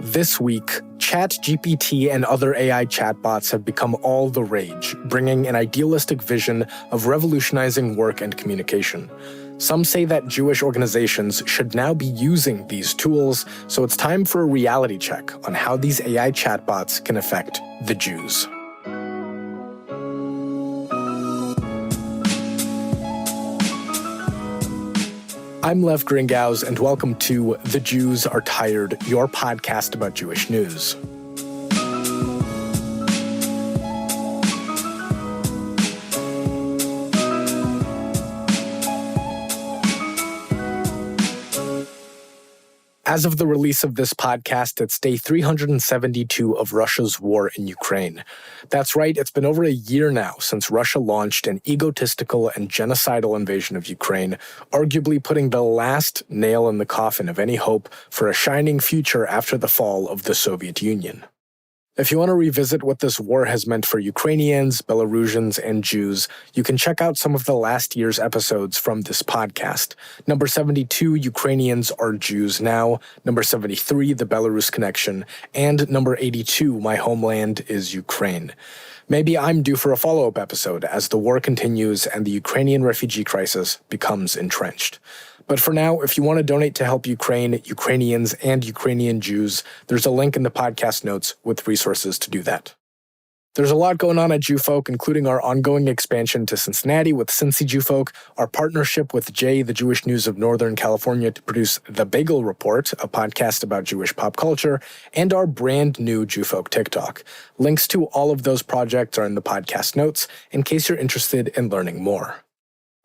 This week, ChatGPT and other AI chatbots have become all the rage, bringing an idealistic vision of revolutionizing work and communication. Some say that Jewish organizations should now be using these tools, so it's time for a reality check on how these AI chatbots can affect the Jews. I'm Lev Gringaus, and welcome to The Jews Are Tired, your podcast about Jewish news. As of the release of this podcast, it's day 372 of Russia's war in Ukraine. That's right, it's been over a year now since Russia launched an egotistical and genocidal invasion of Ukraine, arguably putting the last nail in the coffin of any hope for a shining future after the fall of the Soviet Union. If you want to revisit what this war has meant for Ukrainians, Belarusians, and Jews, you can check out some of the last year's episodes from this podcast. Number 72, Ukrainians Are Jews Now, number 73, The Belarus Connection, and number 82, My Homeland is Ukraine. Maybe I'm due for a follow-up episode as the war continues and the Ukrainian refugee crisis becomes entrenched. But for now, if you want to donate to help Ukraine, Ukrainians, and Ukrainian Jews, there's a link in the podcast notes with resources to do that. There's a lot going on at Jewfolk, including our ongoing expansion to Cincinnati with Cincy Jewfolk, our partnership with Jay, the Jewish News of Northern California, to produce The Bagel Report, a podcast about Jewish pop culture, and our brand new Jewfolk TikTok. Links to all of those projects are in the podcast notes in case you're interested in learning more.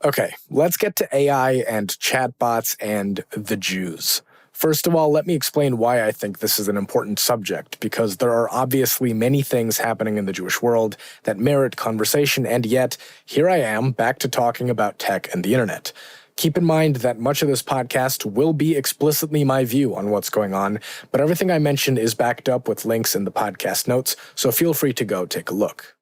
Okay, let's get to AI and chatbots and the Jews. First of all, let me explain why I think this is an important subject, because there are obviously many things happening in the Jewish world that merit conversation, and yet, here I am, back to talking about tech and the internet. Keep in mind that much of this podcast will be explicitly my view on what's going on, but everything I mention is backed up with links in the podcast notes, so feel free to go take a look.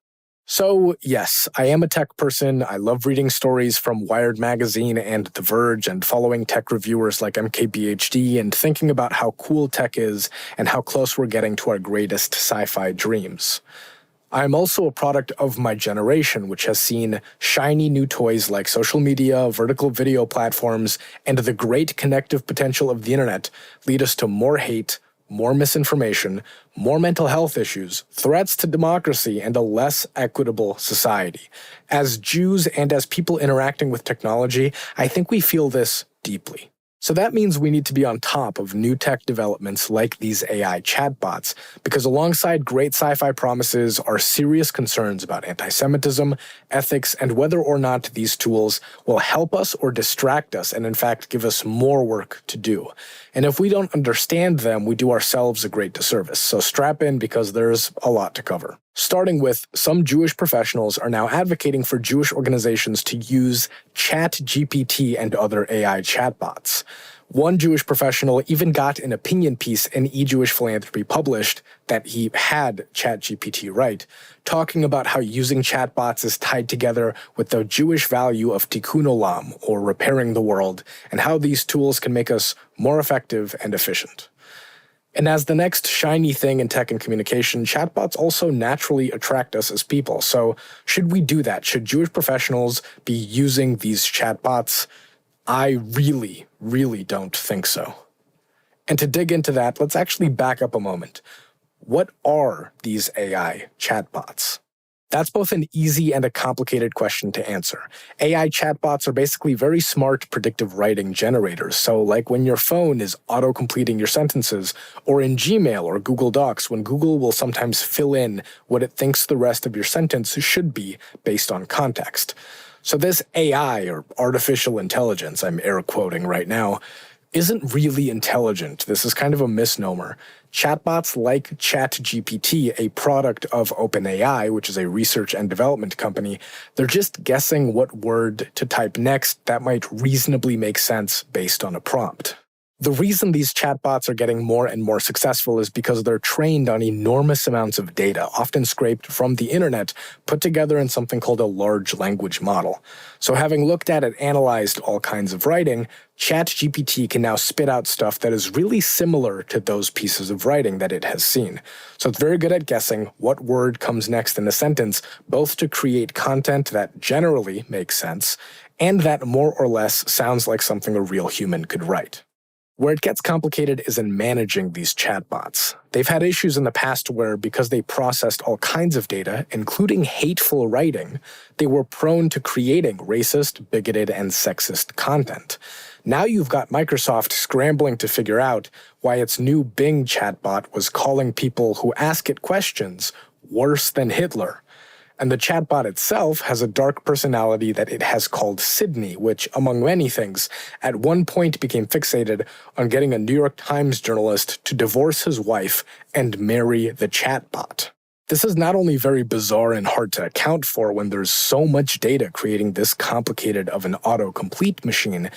So, yes, I am a tech person. I love reading stories from Wired Magazine and The Verge and following tech reviewers like MKBHD and thinking about how cool tech is and how close we're getting to our greatest sci-fi dreams. I'm also a product of my generation, which has seen shiny new toys like social media, vertical video platforms, and the great connective potential of the internet lead us to more hate, more misinformation, more mental health issues, threats to democracy, and a less equitable society. As Jews and as people interacting with technology, I think we feel this deeply. So that means we need to be on top of new tech developments like these AI chatbots, because alongside great sci-fi promises are serious concerns about anti-Semitism, ethics, and whether or not these tools will help us or distract us and in fact give us more work to do. And if we don't understand them, we do ourselves a great disservice. So strap in because there's a lot to cover. Starting with, some Jewish professionals are now advocating for Jewish organizations to use ChatGPT and other AI chatbots. One Jewish professional even got an opinion piece in eJewish Philanthropy published that he had ChatGPT write, talking about how using chatbots is tied together with the Jewish value of tikkun olam, or repairing the world, and how these tools can make us more effective and efficient. And as the next shiny thing in tech and communication, chatbots also naturally attract us as people. So should we do that? Should Jewish professionals be using these chatbots? I really don't think so. And to dig into that, let's actually back up a moment. What are these AI chatbots? That's both an easy and a complicated question to answer. AI chatbots are basically very smart predictive writing generators. So like when your phone is auto-completing your sentences, or in Gmail or Google Docs, when Google will sometimes fill in what it thinks the rest of your sentence should be based on context. So this AI, or artificial intelligence, I'm air quoting right now, isn't really intelligent. This is kind of a misnomer. Chatbots like ChatGPT, a product of OpenAI, which is a research and development company, they're just guessing what word to type next that might reasonably make sense based on a prompt. The reason these chatbots are getting more and more successful is because they're trained on enormous amounts of data, often scraped from the internet, put together in something called a large language model. So having looked at and analyzed all kinds of writing, ChatGPT can now spit out stuff that is really similar to those pieces of writing that it has seen. So it's very good at guessing what word comes next in a sentence, both to create content that generally makes sense, and that more or less sounds like something a real human could write. Where it gets complicated is in managing these chatbots. They've had issues in the past where, because they processed all kinds of data, including hateful writing, they were prone to creating racist, bigoted, and sexist content. Now you've got Microsoft scrambling to figure out why its new Bing chatbot was calling people who ask it questions worse than Hitler. And the chatbot itself has a dark personality that it has called Sydney, which, among many things, at one point became fixated on getting a New York Times journalist to divorce his wife and marry the chatbot. This is not only very bizarre and hard to account for when there's so much data creating this complicated of an autocomplete machine,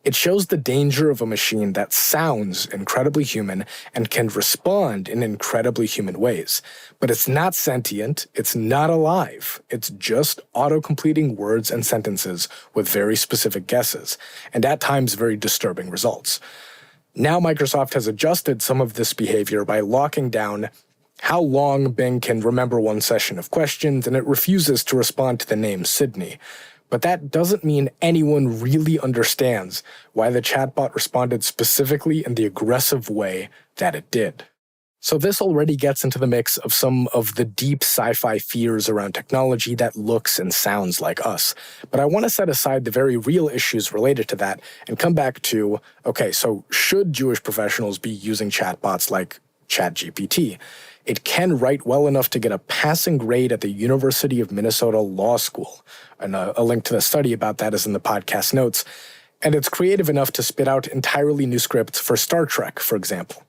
it shows the danger of a machine that sounds incredibly human and can respond in incredibly human ways. But it's not sentient, it's not alive, it's just auto-completing words and sentences with very specific guesses, and at times very disturbing results. Now Microsoft has adjusted some of this behavior by locking down how long Bing can remember one session of questions, and it refuses to respond to the name Sydney. But that doesn't mean anyone really understands why the chatbot responded specifically in the aggressive way that it did. So this already gets into the mix of some of the deep sci-fi fears around technology that looks and sounds like us. But I want to set aside the very real issues related to that and come back to, okay, so should Jewish professionals be using chatbots like ChatGPT? It can write well enough to get a passing grade at the University of Minnesota Law School. And a link to the study about that is in the podcast notes. And it's creative enough to spit out entirely new scripts for Star Trek, for example.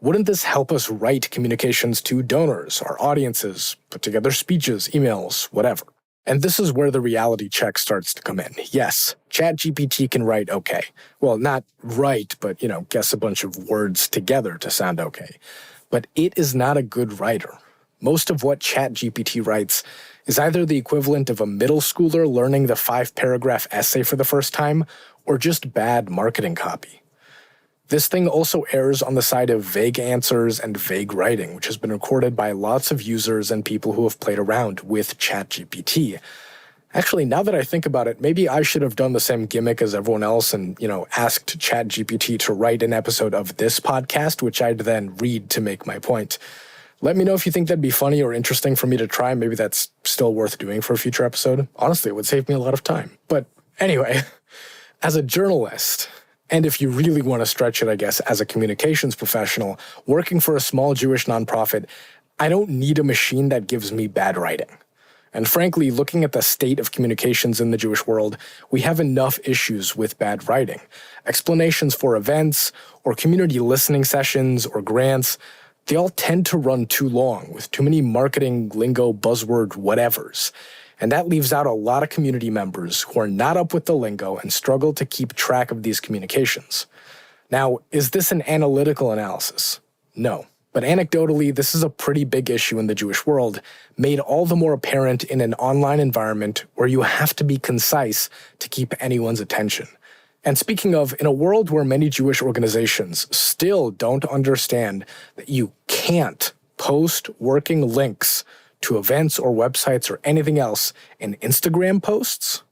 Wouldn't this help us write communications to donors, our audiences, put together speeches, emails, whatever? And this is where the reality check starts to come in. Yes, ChatGPT can write okay. Well, not write, but, guess a bunch of words together to sound okay. But it is not a good writer. Most of what ChatGPT writes is either the equivalent of a middle schooler learning the 5-paragraph essay for the first time, or just bad marketing copy. This thing also errs on the side of vague answers and vague writing, which has been recorded by lots of users and people who have played around with ChatGPT. Actually, now that I think about it, maybe I should have done the same gimmick as everyone else and, asked ChatGPT to write an episode of this podcast, which I'd then read to make my point. Let me know if you think that'd be funny or interesting for me to try. Maybe that's still worth doing for a future episode. Honestly, it would save me a lot of time. But anyway, as a journalist, and if you really want to stretch it, I guess, as a communications professional, working for a small Jewish nonprofit, I don't need a machine that gives me bad writing. And frankly, looking at the state of communications in the Jewish world, we have enough issues with bad writing. Explanations for events, or community listening sessions, or grants, they all tend to run too long, with too many marketing, lingo, buzzword, whatevers. And that leaves out a lot of community members who are not up with the lingo and struggle to keep track of these communications. Now, is this an analytical analysis? No. But anecdotally, this is a pretty big issue in the Jewish world, made all the more apparent in an online environment where you have to be concise to keep anyone's attention. And speaking of, in a world where many Jewish organizations still don't understand that you can't post working links to events or websites or anything else in Instagram posts,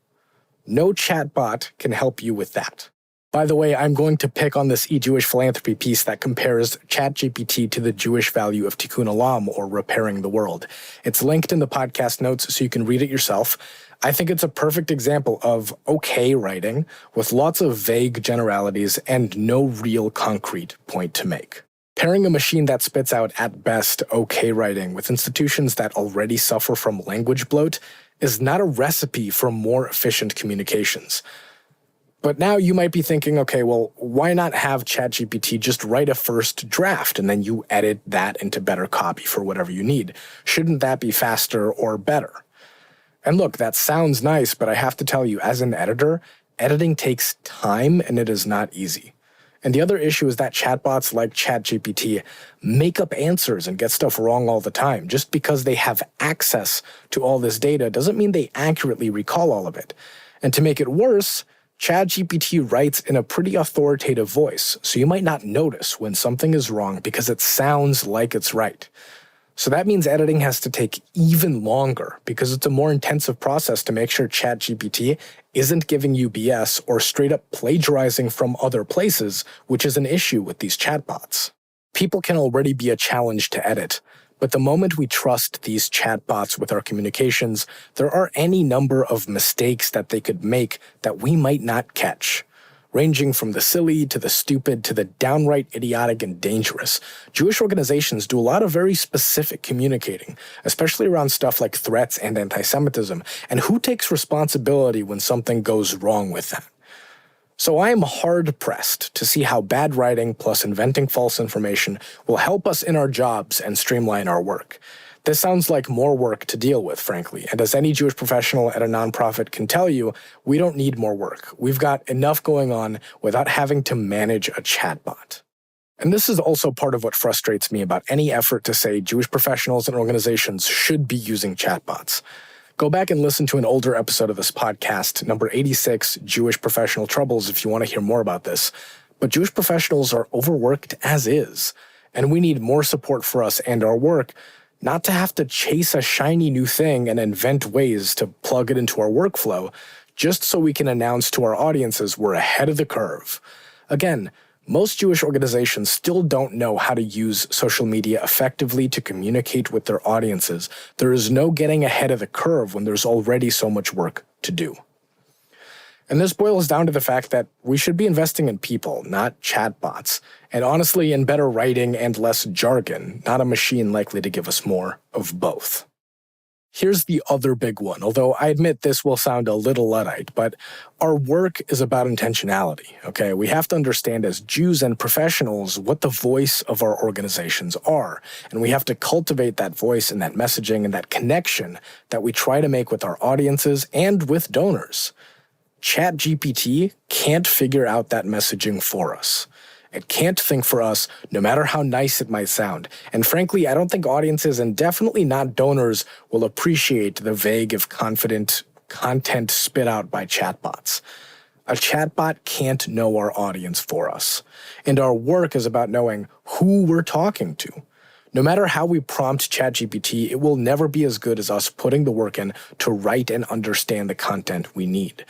no chatbot can help you with that. By the way, I'm going to pick on this e-Jewish philanthropy piece that compares ChatGPT to the Jewish value of tikkun olam, or repairing the world. It's linked in the podcast notes so you can read it yourself. I think it's a perfect example of okay writing with lots of vague generalities and no real concrete point to make. Pairing a machine that spits out at best okay writing with institutions that already suffer from language bloat is not a recipe for more efficient communications. But now you might be thinking, okay, well, why not have ChatGPT just write a first draft and then you edit that into better copy for whatever you need? Shouldn't that be faster or better? And look, that sounds nice, but I have to tell you, as an editor, editing takes time and it is not easy. And the other issue is that chatbots like ChatGPT make up answers and get stuff wrong all the time. Just because they have access to all this data doesn't mean they accurately recall all of it. And to make it worse, ChatGPT writes in a pretty authoritative voice, so you might not notice when something is wrong because it sounds like it's right. So that means editing has to take even longer because it's a more intensive process to make sure ChatGPT isn't giving you BS or straight up plagiarizing from other places, which is an issue with these chatbots. People can already be a challenge to edit, but the moment we trust these chatbots with our communications, there are any number of mistakes that they could make that we might not catch. Ranging from the silly to the stupid to the downright idiotic and dangerous, Jewish organizations do a lot of very specific communicating, especially around stuff like threats and anti-Semitism, and who takes responsibility when something goes wrong with that. So I am hard-pressed to see how bad writing plus inventing false information will help us in our jobs and streamline our work. This sounds like more work to deal with, frankly, and as any Jewish professional at a nonprofit can tell you, we don't need more work. We've got enough going on without having to manage a chatbot. And this is also part of what frustrates me about any effort to say Jewish professionals and organizations should be using chatbots. Go back and listen to an older episode of this podcast, number 86, Jewish Professional Troubles, if you want to hear more about this. But Jewish professionals are overworked as is, and we need more support for us and our work, not to have to chase a shiny new thing and invent ways to plug it into our workflow, just so we can announce to our audiences we're ahead of the curve. Again, most Jewish organizations still don't know how to use social media effectively to communicate with their audiences. There is no getting ahead of the curve when there's already so much work to do. And this boils down to the fact that we should be investing in people, not chatbots, and honestly in better writing and less jargon, not a machine likely to give us more of both. Here's the other big one, although I admit this will sound a little Luddite, but our work is about intentionality, okay? We have to understand as Jews and professionals what the voice of our organizations are, and we have to cultivate that voice and that messaging and that connection that we try to make with our audiences and with donors. ChatGPT can't figure out that messaging for us. It can't think for us, no matter how nice it might sound. And frankly, I don't think audiences, and definitely not donors, will appreciate the vague, if confident content spit out by chatbots. A chatbot can't know our audience for us. And our work is about knowing who we're talking to. No matter how we prompt ChatGPT, it will never be as good as us putting the work in to write and understand the content we need.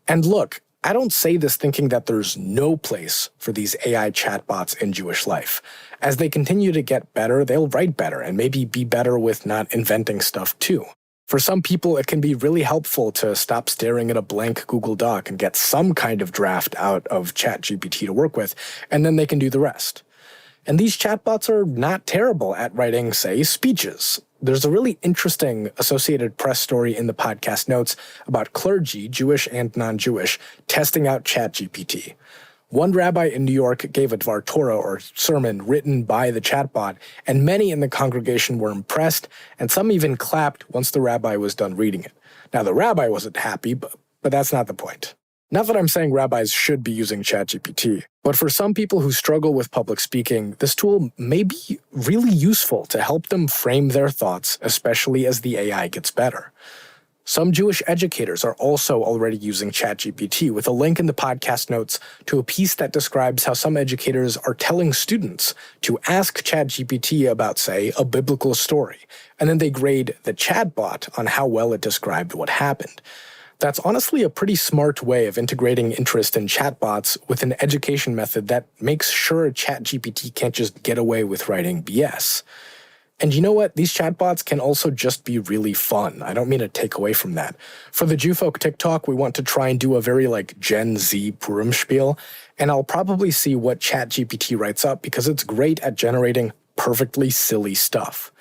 And look, I don't say this thinking that there's no place for these AI chatbots in Jewish life. As they continue to get better, they'll write better and maybe be better with not inventing stuff too. For some people, it can be really helpful to stop staring at a blank Google Doc and get some kind of draft out of ChatGPT to work with, and then they can do the rest. And these chatbots are not terrible at writing, say, speeches. There's a really interesting Associated Press story in the podcast notes about clergy, Jewish and non-Jewish, testing out ChatGPT. One rabbi in New York gave a Dvar Torah, or sermon, written by the chatbot, and many in the congregation were impressed, and some even clapped once the rabbi was done reading it. Now, the rabbi wasn't happy, but that's not the point. Not that I'm saying rabbis should be using ChatGPT, but for some people who struggle with public speaking, this tool may be really useful to help them frame their thoughts, especially as the AI gets better. Some Jewish educators are also already using ChatGPT, with a link in the podcast notes to a piece that describes how some educators are telling students to ask ChatGPT about, say, a biblical story, and then they grade the chatbot on how well it described what happened. That's honestly a pretty smart way of integrating interest in chatbots with an education method that makes sure ChatGPT can't just get away with writing BS. And you know what? These chatbots can also just be really fun. I don't mean to take away from that. For the Jewfolk TikTok, we want to try and do a very Gen Z Purim spiel, and I'll probably see what ChatGPT writes up because it's great at generating perfectly silly stuff.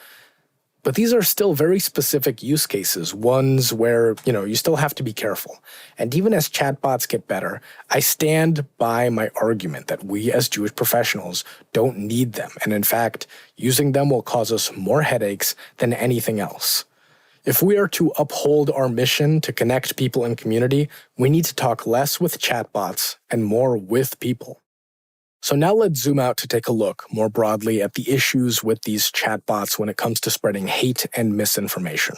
But these are still very specific use cases, ones where, you still have to be careful. And even as chatbots get better, I stand by my argument that we as Jewish professionals don't need them. And in fact, using them will cause us more headaches than anything else. If we are to uphold our mission to connect people in community, we need to talk less with chatbots and more with people. So now let's zoom out to take a look more broadly at the issues with these chatbots when it comes to spreading hate and misinformation.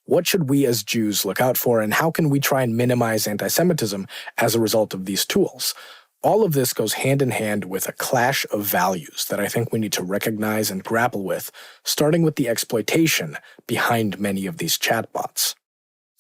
What should we as Jews look out for, and how can we try and minimize anti-Semitism as a result of these tools? All of this goes hand in hand with a clash of values that I think we need to recognize and grapple with, starting with the exploitation behind many of these chatbots.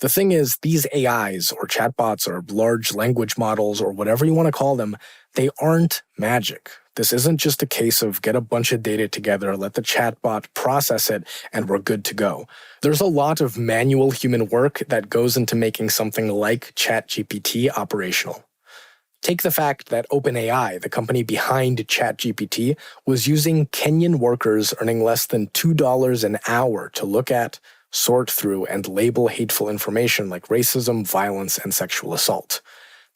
The thing is, these AIs or chatbots or large language models or whatever you want to call them, they aren't magic. This isn't just a case of get a bunch of data together, let the chatbot process it, and we're good to go. There's a lot of manual human work that goes into making something like ChatGPT operational. Take the fact that OpenAI, the company behind ChatGPT, was using Kenyan workers earning less than $2 an hour to look at, sort through, and label hateful information like racism, violence, and sexual assault.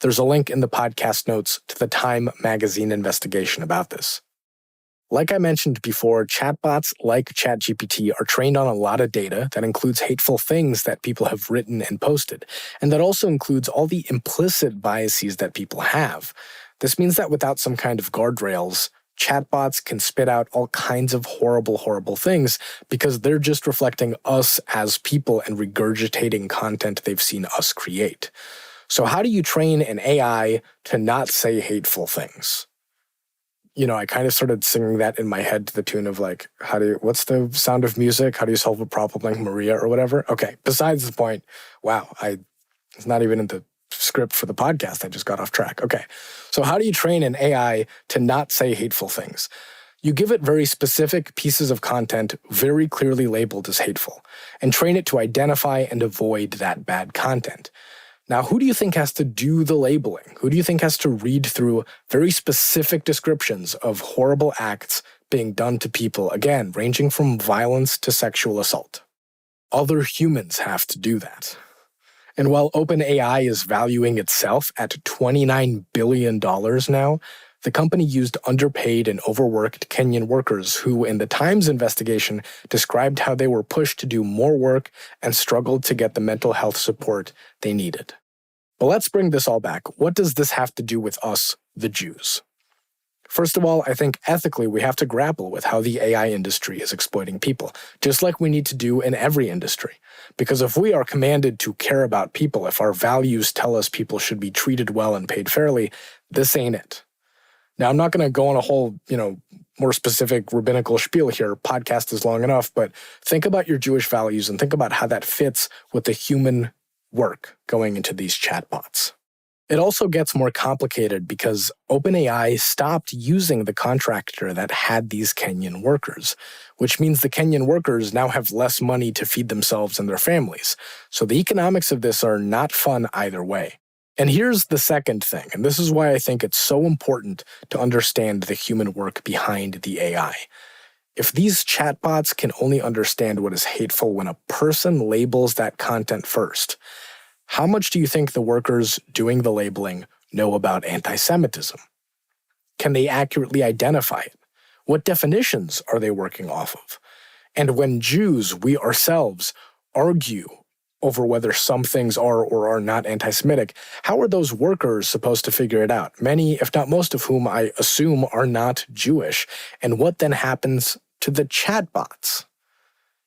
There's a link in the podcast notes to the Time magazine investigation about this. Like I mentioned before, chatbots like ChatGPT are trained on a lot of data that includes hateful things that people have written and posted, and that also includes all the implicit biases that people have. This means that without some kind of guardrails, chatbots can spit out all kinds of horrible things because they're just reflecting us as people and regurgitating content they've seen us create. So how do you train an AI to not say hateful things? I kind of started singing that in my head to the tune of like, what's the sound of music? How do you solve a problem like Maria or whatever? Okay, besides the point, wow, it's not even in the script for the podcast. I just got off track. Okay, so how do you train an AI to not say hateful things? You give it very specific pieces of content very clearly labeled as hateful, and train it to identify and avoid that bad content. Now, who do you think has to do the labeling? Who do you think has to read through very specific descriptions of horrible acts being done to people, again, ranging from violence to sexual assault? Other humans have to do that. And while OpenAI is valuing itself at $29 billion now, the company used underpaid and overworked Kenyan workers who, in the Times investigation, described how they were pushed to do more work and struggled to get the mental health support they needed. But let's bring this all back. What does this have to do with us, the Jews? First of all, I think ethically we have to grapple with how the AI industry is exploiting people, just like we need to do in every industry. Because if we are commanded to care about people, if our values tell us people should be treated well and paid fairly, this ain't it. Now, I'm not going to go on a whole, more specific rabbinical spiel here. Podcast is long enough, but think about your Jewish values and think about how that fits with the human work going into these chatbots. It also gets more complicated because OpenAI stopped using the contractor that had these Kenyan workers, which means the Kenyan workers now have less money to feed themselves and their families. So the economics of this are not fun either way. And here's the second thing, and this is why I think it's so important to understand the human work behind the AI. If these chatbots can only understand what is hateful when a person labels that content first, how much do you think the workers doing the labeling know about anti-Semitism? Can they accurately identify it? What definitions are they working off of? And when Jews, we ourselves, argue over whether some things are or are not anti-Semitic, how are those workers supposed to figure it out? Many, if not most of whom I assume are not Jewish. And what then happens to the chatbots?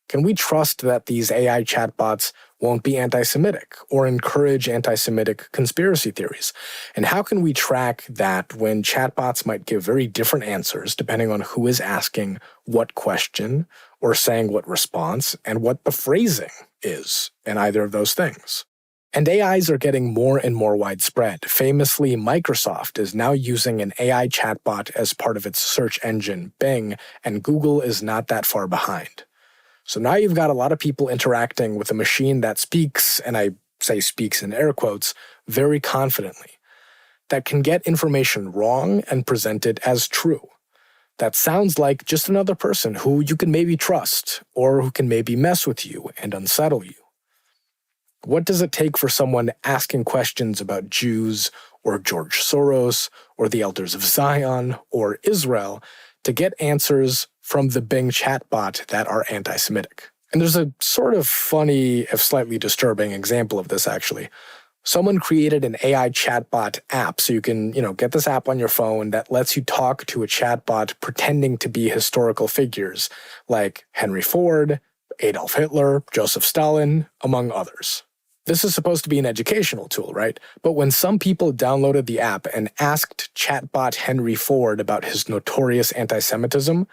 Can we trust that these AI chatbots won't be anti-Semitic or encourage anti-Semitic conspiracy theories? And how can we track that when chatbots might give very different answers depending on who is asking what question or saying what response and what the phrasing is in either of those things? And AIs are getting more and more widespread. Famously, Microsoft is now using an AI chatbot as part of its search engine, Bing, and Google is not that far behind. So now you've got a lot of people interacting with a machine that speaks, and I say speaks in air quotes, very confidently, that can get information wrong and present it as true. That sounds like just another person who you can maybe trust, or who can maybe mess with you and unsettle you. What does it take for someone asking questions about Jews, or George Soros, or the Elders of Zion, or Israel, to get answers from the Bing chatbot that are anti-Semitic? And there's a sort of funny, if slightly disturbing example of this, actually. Someone created an AI chatbot app, so you can, get this app on your phone that lets you talk to a chatbot pretending to be historical figures like Henry Ford, Adolf Hitler, Joseph Stalin, among others. This is supposed to be an educational tool, right? But when some people downloaded the app and asked chatbot Henry Ford about his notorious anti-Semitism,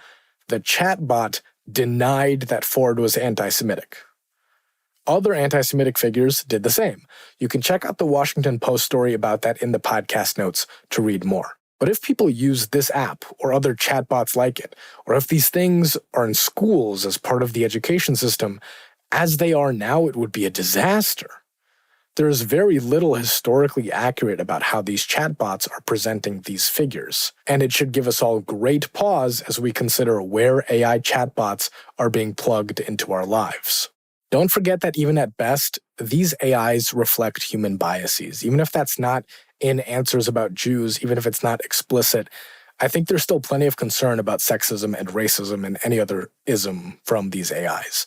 the chatbot denied that Ford was anti-Semitic. Other anti-Semitic figures did the same. You can check out the Washington Post story about that in the podcast notes to read more. But if people use this app or other chatbots like it, or if these things are in schools as part of the education system, as they are now, it would be a disaster. There is very little historically accurate about how these chatbots are presenting these figures, and it should give us all great pause as we consider where AI chatbots are being plugged into our lives. Don't forget that even at best, these AIs reflect human biases. Even if that's not in answers about Jews, even if it's not explicit, I think there's still plenty of concern about sexism and racism and any other ism from these AIs.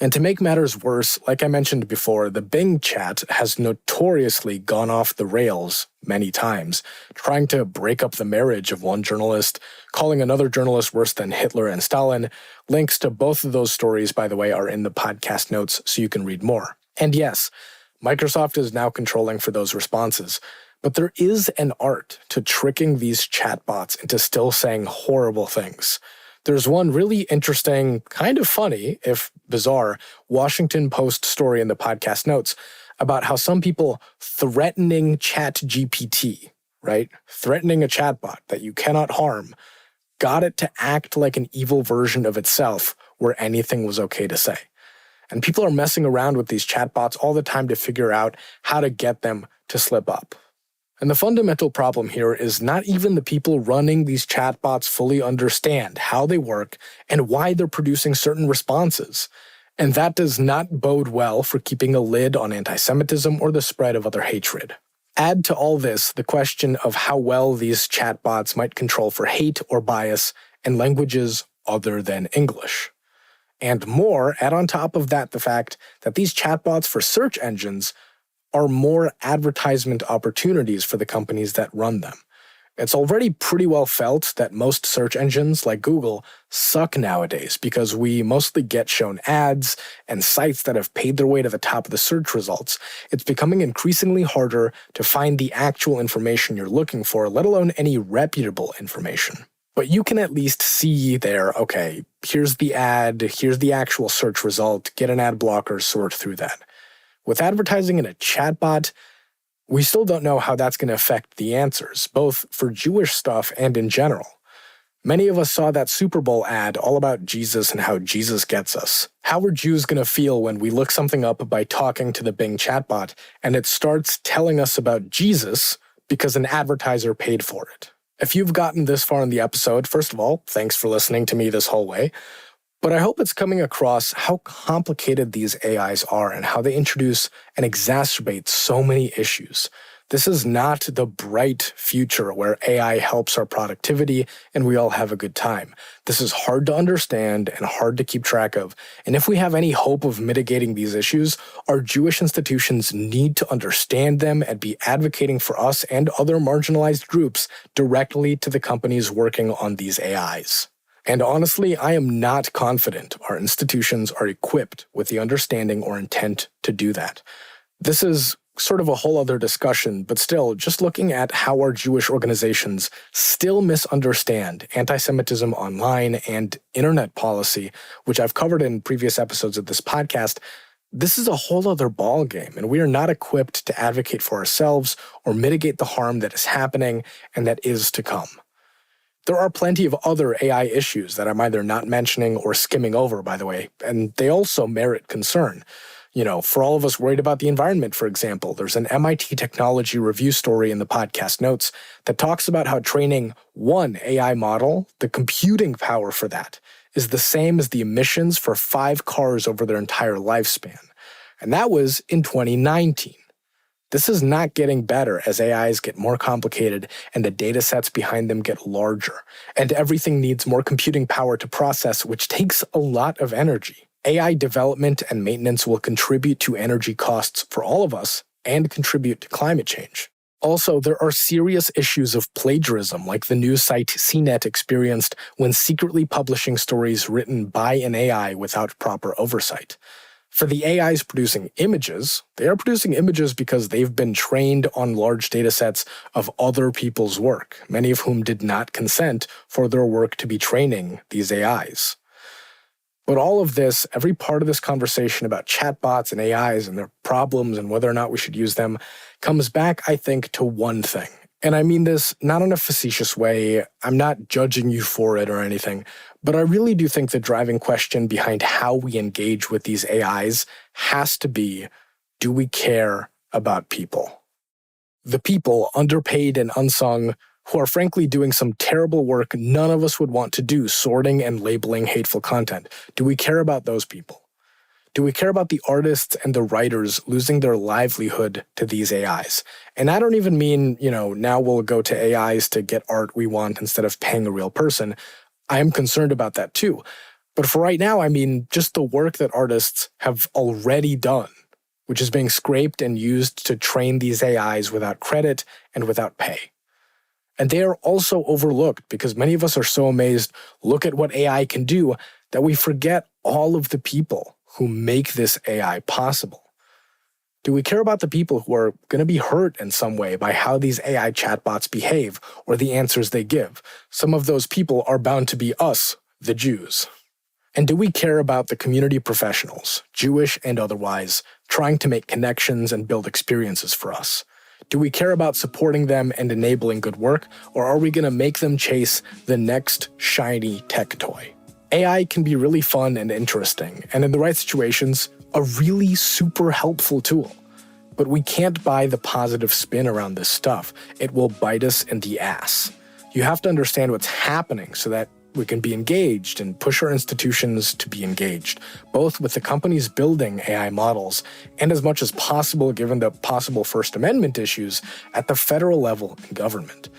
And to make matters worse, like I mentioned before, the Bing chat has notoriously gone off the rails many times, trying to break up the marriage of one journalist, calling another journalist worse than Hitler and Stalin. Links to both of those stories, by the way, are in the podcast notes so you can read more. And yes, Microsoft is now controlling for those responses. But there is an art to tricking these chatbots into still saying horrible things. There's one really interesting, kind of funny, if bizarre, Washington Post story in the podcast notes about how some people threatening ChatGPT, right? Threatening a chatbot that you cannot harm, got it to act like an evil version of itself where anything was okay to say. And people are messing around with these chatbots all the time to figure out how to get them to slip up. And the fundamental problem here is not even the people running these chatbots fully understand how they work and why they're producing certain responses. And that does not bode well for keeping a lid on anti-Semitism or the spread of other hatred. Add to all this the question of how well these chatbots might control for hate or bias in languages other than English. And more, add on top of that the fact that these chatbots for search engines are more advertisement opportunities for the companies that run them. It's already pretty well felt that most search engines, like Google, suck nowadays because we mostly get shown ads and sites that have paid their way to the top of the search results. It's becoming increasingly harder to find the actual information you're looking for, let alone any reputable information. But you can at least see there, okay, here's the ad, here's the actual search result, get an ad blocker, sort through that. With advertising in a chatbot, we still don't know how that's going to affect the answers, both for Jewish stuff and in general. Many of us saw that Super Bowl ad all about Jesus and how Jesus gets us. How are Jews going to feel when we look something up by talking to the Bing chatbot and it starts telling us about Jesus because an advertiser paid for it? If you've gotten this far in the episode, first of all, thanks for listening to me this whole way. But I hope it's coming across how complicated these AIs are and how they introduce and exacerbate so many issues. This is not the bright future where AI helps our productivity and we all have a good time. This is hard to understand and hard to keep track of. And if we have any hope of mitigating these issues, our Jewish institutions need to understand them and be advocating for us and other marginalized groups directly to the companies working on these AIs. And honestly, I am not confident our institutions are equipped with the understanding or intent to do that. This is sort of a whole other discussion, but still, just looking at how our Jewish organizations still misunderstand anti-Semitism online and internet policy, which I've covered in previous episodes of this podcast, this is a whole other ballgame, and we are not equipped to advocate for ourselves or mitigate the harm that is happening and that is to come. There are plenty of other AI issues that I'm either not mentioning or skimming over, by the way, and they also merit concern. For all of us worried about the environment, for example, there's an MIT technology review story in the podcast notes that talks about how training one AI model, the computing power for that, is the same as the emissions for 5 cars over their entire lifespan. And that was in 2019. This is not getting better as AIs get more complicated and the data sets behind them get larger. And everything needs more computing power to process, which takes a lot of energy. AI development and maintenance will contribute to energy costs for all of us and contribute to climate change. Also, there are serious issues of plagiarism, like the news site CNET experienced when secretly publishing stories written by an AI without proper oversight. For the AIs producing images, they are producing images because they've been trained on large datasets of other people's work, many of whom did not consent for their work to be training these AIs. But all of this, every part of this conversation about chatbots and AIs and their problems and whether or not we should use them, comes back, I think, to one thing. And I mean this not in a facetious way. I'm not judging you for it or anything, but I really do think the driving question behind how we engage with these AIs has to be, do we care about people? The people, underpaid and unsung, who are frankly doing some terrible work none of us would want to do, sorting and labeling hateful content. Do we care about those people? Do we care about the artists and the writers losing their livelihood to these AIs? And I don't even mean, now we'll go to AIs to get art we want instead of paying a real person. I am concerned about that too. But for right now, I mean just the work that artists have already done, which is being scraped and used to train these AIs without credit and without pay. And they are also overlooked because many of us are so amazed, look at what AI can do, that we forget all of the people who make this AI possible. Do we care about the people who are going to be hurt in some way by how these AI chatbots behave or the answers they give? Some of those people are bound to be us, the Jews. And do we care about the community professionals, Jewish and otherwise, trying to make connections and build experiences for us? Do we care about supporting them and enabling good work, or are we going to make them chase the next shiny tech toy? AI can be really fun and interesting, and in the right situations, a really super helpful tool. But we can't buy the positive spin around this stuff. It will bite us in the ass. You have to understand what's happening so that we can be engaged and push our institutions to be engaged, both with the companies building AI models and as much as possible, given the possible First Amendment issues, at the federal level in government.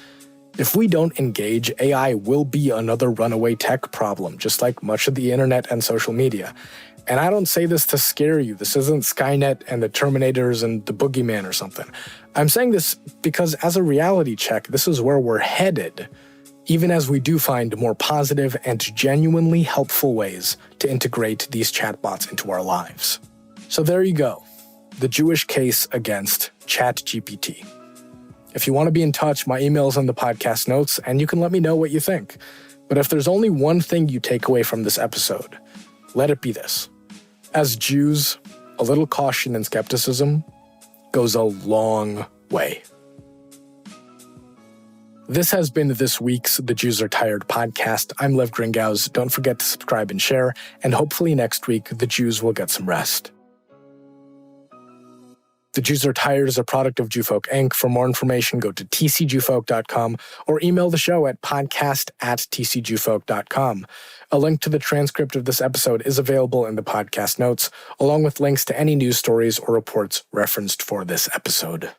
If we don't engage, AI will be another runaway tech problem, just like much of the internet and social media. And I don't say this to scare you. This isn't Skynet and the Terminators and the Boogeyman or something. I'm saying this because as a reality check, this is where we're headed, even as we do find more positive and genuinely helpful ways to integrate these chatbots into our lives. So there you go, the Jewish case against ChatGPT. If you want to be in touch, my email's in the podcast notes, and you can let me know what you think. But if there's only one thing you take away from this episode, let it be this. As Jews, a little caution and skepticism goes a long way. This has been this week's The Jews Are Tired podcast. I'm Lev Gringauz. Don't forget to subscribe and share, and hopefully next week the Jews will get some rest. The Jews Are Tired is a product of Jewfolk Inc. For more information, go to tcjewfolk.com or email the show at podcast@tcjewfolk.com. A link to the transcript of this episode is available in the podcast notes, along with links to any news stories or reports referenced for this episode.